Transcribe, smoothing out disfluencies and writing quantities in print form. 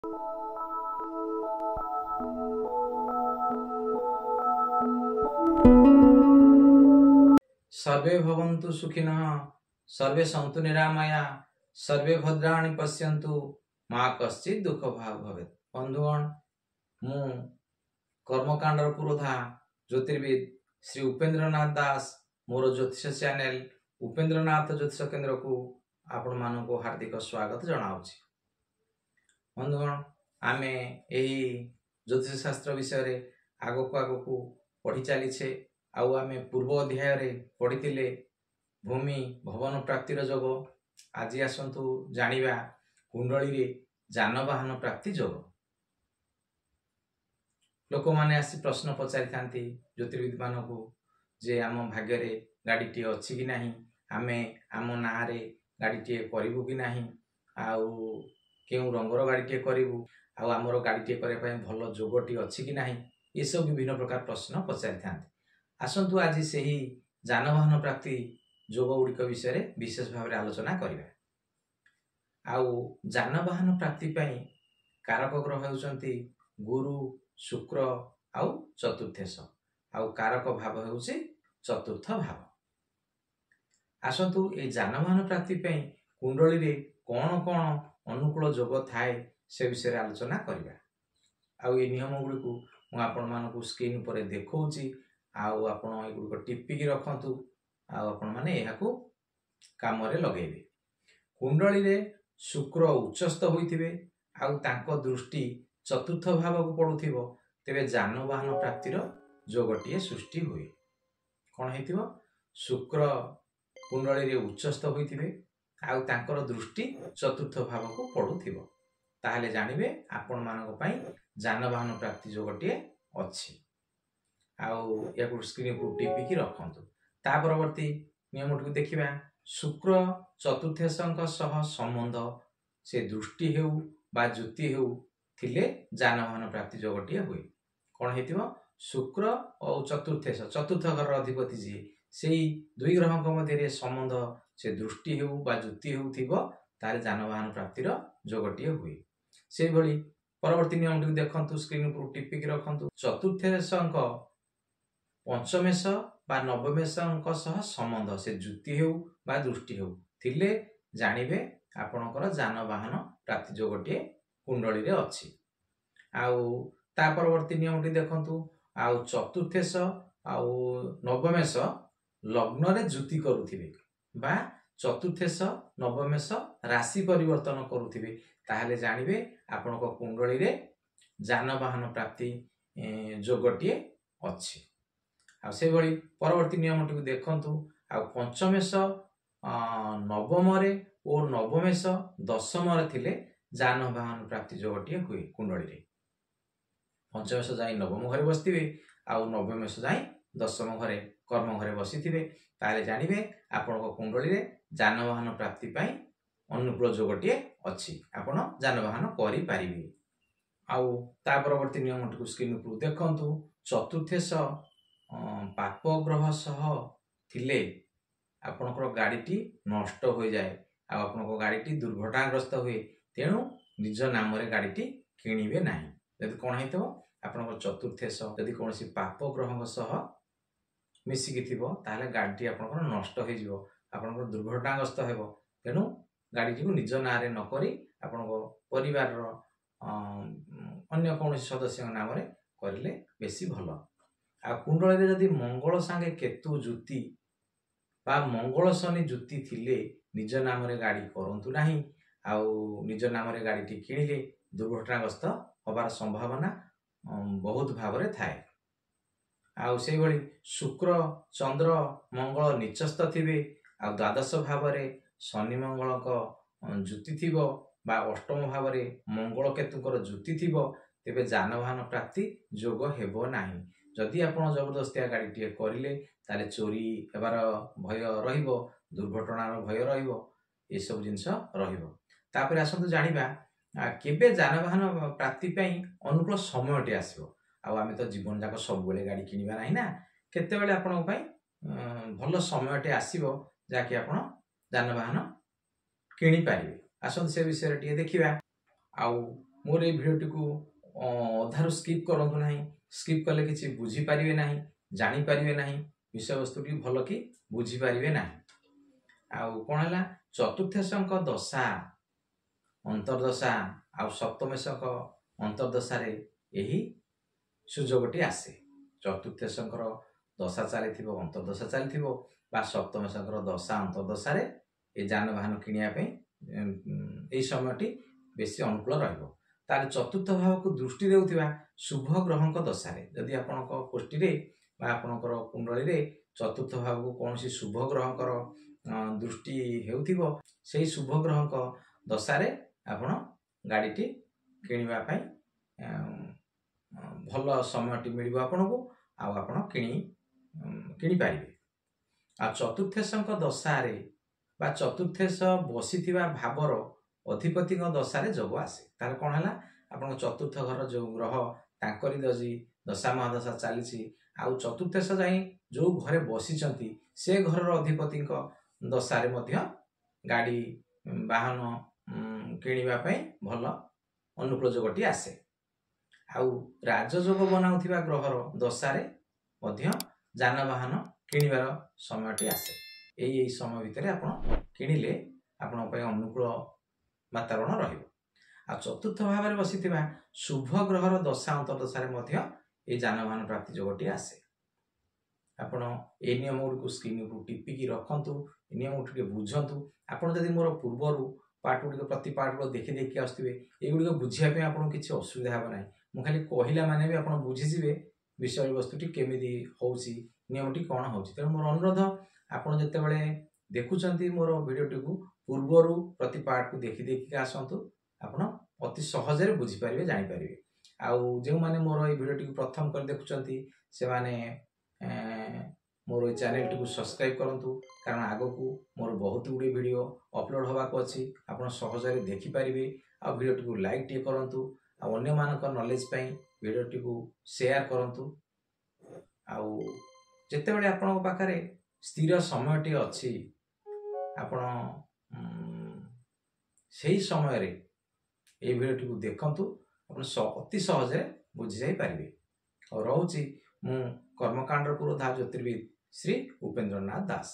सर्वे भवन्तु सुखिनः, सर्वे सन्तु निरामया, सर्वे भद्राणि पश्यन्तु, माँ कश्चित् दुख भाग भवेत्। बंधुगण, मु कर्मकांडर पुरोधा ज्योतिर्विद श्री उपेन्द्रनाथ दास मोर ज्योतिष चैनल उपेन्द्रनाथ ज्योतिष केन्द्र को आपण मानक हार्दिक स्वागत जनाऊँगी। बंधुगण, आमे यही ज्योतिष शास्त्र विषय आगक आगक पढ़ी चलीछे। आउ आमे पूर्व अध्याय रे पढ़िथिले भूमि भवन प्राप्तिर जोग। आज आसंतु जानिबा कुंडली रे जानवाहन प्राप्ति जोग। लोक माने आसी प्रश्न पचारि थांती ज्योतिर्विद मानकु जे आम भाग्य रे गाड़ीटी अछि कि नाही, आमे आम नारे गाड़ीटी करिबु कि नाही, आउ केउ रंगर गाड़ीटी करिबु, आउ आमर गाड़ीटी करे पय भल जोगटी अछि कि नाही, ये सब विभिन्न प्रकार प्रश्न पचारि थांती। आसंतु आज सेही जानवाहन प्राप्ति जोग गुड़िक विषय विशेष भाव आलोचना करिबा। आउ जानवाहन प्राप्ति पय कारक ग्रह हेउचंती गुरु, शुक्र आउ चतुर्थेश, आउ कारक भाव हेउची चतुर्थ भाव। आसंतु ए जानवाहन प्राप्ति पय कुंडली रे कोन कोन अनुकूल जोग थाए से विषय आलोचना करिबा। आउ ए नियम गुड़िक मु आपण मानकु स्क्रीन पर देखौची। आउ आपण एगुड़िक टिपिकी रखंतु, आउ आपण माने एहाकु काम रे लगेबे। कुंडली रे शुक्र उच्चस्थ होइथिबे आउ तांको दृष्टि चतुर्थ भाव को पडुथिबो, तेबे जानवाहन प्राप्तिर जोगटिए सृष्टि हुए। कोन हेतिबो? शुक्र कुंडली रे उच्चस्थ होइथिबे आउ तांकर दृष्टि चतुर्थ भाव को पडुथिबो, ताहले जानिबे आपण मानक पय जानवाहन प्राप्ति जोगटिए अछि। आउ याकु स्क्रीन को टिपिकी रखंतु। ता परवर्ती नियमटु देखिबा। शुक्र चतुर्थेशंक सह संबंध से दृष्टि हेउ बा जुति हेउ थिले जानवाहन प्राप्ति जोगटिए हुए। कोन हेतिबो? शुक्र और चतुर्थेश, चतुर्थ घर अधिपति जी सेही दुई ग्रहक मध्य संबंध से दृष्टि हेउ बा जुति हेउ थिबो, तारे जानवाहन प्राप्तिर जोगटिए हुए। से भली परवर्ती नियमटु देखंतु, स्क्रीन को टिपिकी रखंतु। चतुर्थेशंक पंचमेश बा नवमेशंक सह संबंध से जुति हेउ बा दृष्टि हेउ थिले जानिबे आपणकर जानवाहन प्राप्ति जोगटिए कुंडली रे अछि। आउ ता परवर्ती नियमटी देखंतु। आउ चतुर्थेश आउ नवमेश लग्न रे जुति करूथिबे बा चतुर्थेश नवमेश राशि परिवर्तन करूथिबे, ताहले जानिबे आपणक कुंडली रे जानवाहन प्राप्ति जोगटिए अछि। आ से भली परवर्ती नियमटी देखंतु। आ पंचमेश नवम रे और नवमेश दशम रे थिले जानवाहन प्राप्ति जोगटिए हुए कुंडली रे। पंचमेश जाई नवम घरे बसथिबे आउ नवमेश जाई दशम घरे कर्म घरे बसिथिबे, ताले जानिबे आपणक कुंडली रे जानवाहन प्राप्ति पय अनुकूल जोगटिए अछि, आपण जानवाहन करि पारिबे। आउ ता परवर्ती नियमटी स्क्रीन को देखंतु। चतुर्थेश पाप ग्रह सह थिले आपणकर गाड़ीटी नष्ट हो जाए, आपणक गाड़ीटी दुर्घटनाग्रस्त हुए, तेणु निज नाम रे गाड़ीटी किनिबे नाही। यदि कोन हेतबो आपणकर चतुर्थेश यदि कोनसी पाप ग्रह सह मिसिकी थिबो, ताले गाड़ीटी आपणकर नष्ट हो जिवो, आपणकर दुर्घटनाग्रस्त हेबो, तेणु गाड़ीटी को निज नाम रे न करी आपणक परिवार रो अन्य कोनसी सदस्य नाम रे करिले बेसी भलो। आ कुंडली रे यदि मंगल संगे केतु जुति बा मंगल शनि जुति थिले निज नाम रे गाड़ी करंतु नाही। आउ निज नाम रे गाड़ीटी किनिले दुर्घटनाग्रस्त होबार संभावना बहुत भाव रे थाए। आउ से भली शुक्र चंद्र मंगल नीचस्थ थिबे आ द्वादश भाव रे शनि मंगल को जुति थिबो बा अष्टम भाव रे मंगल केतुकर जुति थिबो, तेबे जानवाहन प्राप्ति जोग हेबो नाही। जदि आपण जबरदस्तिया गाड़ीटी करिले ताले चोरी हेबार भय रहिबो, दुर्घटनार भय रहिबो, ए सब जिंस रहिबो। तापर आसंतु जानिबा केबे जानवाहन प्राप्ति पय अनुकूल समयटी आसीबो। आ आमे तो जीवन जाक सब बेले गाड़ी किनिबा नाही ना, केते बेले आपण पय भल समयटी आसीबो जाके आपण जानवाहन किनि पारिबे। आसंतु से विषय टी देखिबा। आउ मोर ये भिडियोटी को अधारू स्किप करंतु नाही। स्किप कले किसी बुझी पारिबे नाही, जानी पारिबे नाही, विषय वस्तु टी भल कि बुझी पारिबे नाही। आउ कोन हला चतुर्थेशंक दशा अंतर्दशा आउ सप्तमेशंक अंतर्दशा रे यही सुजोगटी आसे। चतुर्थेशंकर दशा चली अंतर्दशा चली बा सप्तमेशंकर दशा अंतर्दशा रे ए जानवाहन किनिया पे ए समयटी बेसी अनुकूल रहिबो। तार चतुर्थ भाव को दृष्टि देउथिबा शुभ ग्रहंक दशा रे जदि आपनक कोष्ठी रे बा आपनकर कुंडली रे चतुर्थ भाव को कोनसी शुभ ग्रहंकर दृष्टि हेउथिबो सेही शुभ ग्रहंक दशा रे आपण गाडीटी किनिबा पई भल समयटी मिलिबो आपनकू आ आपण किनि पारिबे। आ चतुर्थेशंक दशा रे बा चतुर्थेश बसिथिबा भावर अधिपति दशा रे जोग आसे। तार कोन हला आपण चतुर्थ घर जो ग्रह तांकरी दशा महादशा चली आउ चतुर्थेश जाई जो घरे बसिचंती से घर अधिपति दशा रे मध्य गाड़ी वाहन किनिबा पई भल अनुकूल जोगटी आसे। आउ राजयोग बनाउथिबा ग्रहर दशा रे मध्य जानवाहन किनिबार समयटी आसे। एई समय भितर आपण किनिले आपण पई अनुकूल वातावरण रहिबो। आ चतुर्थ भाव में बसिथिबा शुभ ग्रहर दशा अंतर्दशा रे मध्य ए जानवाहन प्राप्ति जोगटी आसे। आपण ए नियम गुडी को स्क्रीन को टिपिकी रखंतु, ए नियम गुडी बुझंतु। आपण जदि मोर पूर्वरु पार्ट गुडी प्रति पार्ट को देखि देखि आस्थिबे ए गुडी को बुझिया पे आपण किछि असुविधा हेबा नै। मु खाली कहिला माने भी आपण बुझि जिवे विषय वस्तुटी केमिति होउची नियमटी कोन होउची। त मोर अनुरोध आपण जते बेले देखुचंती मोर भिडियोटी को पूर्वरु प्रति पार्ट को देखि देखि आसंतु आपण अति सहज रे बुझि पारिबे जानि पारिबे। आउ जे माने मोर ए भिडियोटी को प्रथम कर देखुचंती से माने मोर ए चैनल को सब्सक्राइब करंतु कारण आगो को मोर बहुत गुडी वीडियो अपलोड होबा को अछि। आपण सहज रे देखि पारिबे। आ भिडियोटी को लाइक टे करंतु आ अन्य मानक नॉलेज पई भिडियोटी को शेयर करंतु। आउ जते बेले आपण पाखरे स्थिर समयटी अछि आपण सही समय रे ए भिडियोटी को देखंतु आपण अति सहज रे बुझि जाई पारिबे। और रहउची मु कर्मकांड पुरोधा ज्योतिर्विद श्री उपेंद्रनाथ दास।